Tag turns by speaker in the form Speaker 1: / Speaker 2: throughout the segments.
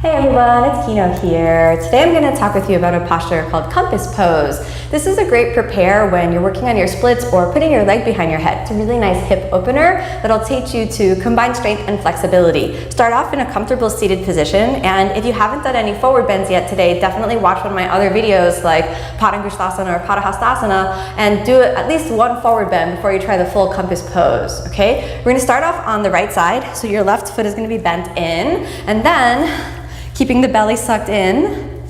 Speaker 1: Hey everyone, it's Kino here. Today I'm going to talk with you about a posture called compass pose. This is a great prepare when you're working on your splits or putting your leg behind your head. It's a really nice hip opener that'll teach you to combine strength and flexibility. Start off in a comfortable seated position, and if you haven't done any forward bends yet today, definitely watch one of my other videos like Parivrtta or Parivrtta and do at least one forward bend before you try the full compass pose, okay? We're going to start off on the right side, so your left foot is going to be bent in, and then keeping the belly sucked in,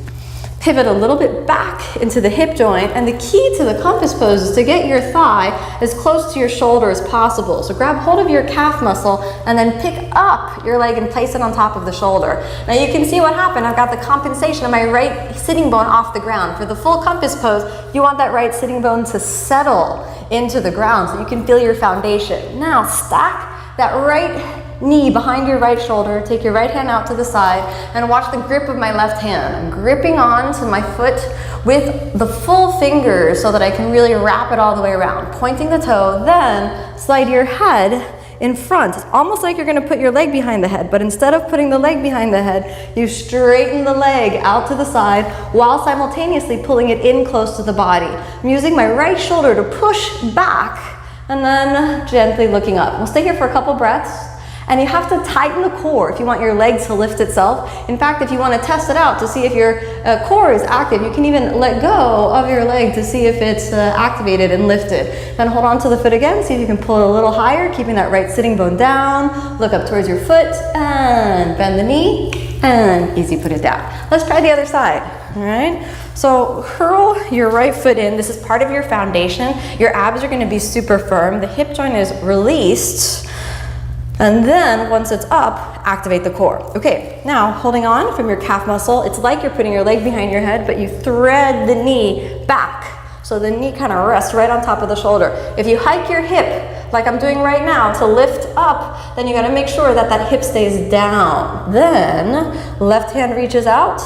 Speaker 1: pivot a little bit back into the hip joint, and the key to the compass pose is to get your thigh as close to your shoulder as possible. So grab hold of your calf muscle and then pick up your leg and place it on top of the shoulder. Now you can see what happened. I've got the compensation of my right sitting bone off the ground. For the full compass pose, you want that right sitting bone to settle into the ground so you can feel your foundation. Now stack that right knee behind your right shoulder, take your right hand out to the side, and watch the grip of my left hand. I'm gripping on to my foot with the full fingers so that I can really wrap it all the way around. Pointing the toe, then slide your head in front. It's almost like you're gonna put your leg behind the head, but instead of putting the leg behind the head, you straighten the leg out to the side while simultaneously pulling it in close to the body. I'm using my right shoulder to push back and then gently looking up. We'll stay here for a couple breaths. And you have to tighten the core if you want your leg to lift itself. In fact, if you want to test it out to see if your core is active, you can even let go of your leg to see if it's activated and lifted. Then hold on to the foot again, see if you can pull it a little higher, keeping that right sitting bone down. Look up towards your foot and bend the knee and easy put it down. Let's try the other side, all right? So curl your right foot in. This is part of your foundation. Your abs are going to be super firm. The hip joint is released. And then once it's up, activate the core. Okay, now holding on from your calf muscle, it's like you're putting your leg behind your head, but you thread the knee back. So the knee kind of rests right on top of the shoulder. If you hike your hip, like I'm doing right now, to lift up, then you gotta make sure that that hip stays down. Then left hand reaches out,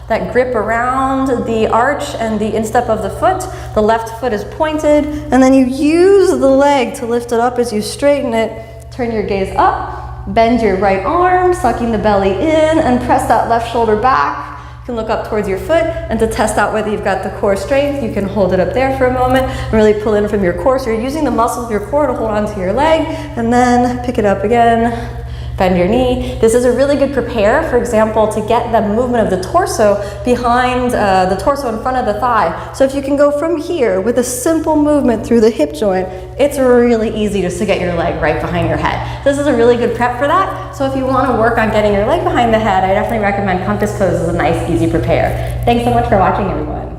Speaker 1: that grip around the arch and the instep of the foot. The left foot is pointed, and then you use the leg to lift it up as you straighten it. Turn your gaze up, bend your right arm, sucking the belly in, and press that left shoulder back. You can look up towards your foot, and to test out whether you've got the core strength, you can hold it up there for a moment and really pull in from your core. So you're using the muscles of your core to hold onto your leg, and then pick it up again. Bend your knee. This is a really good prepare, for example, to get the movement of the torso behind the torso in front of the thigh. So if you can go from here with a simple movement through the hip joint, it's really easy just to get your leg right behind your head. This is a really good prep for that. So if you want to work on getting your leg behind the head, I definitely recommend compass pose as a nice, easy prepare. Thanks so much for watching, everyone.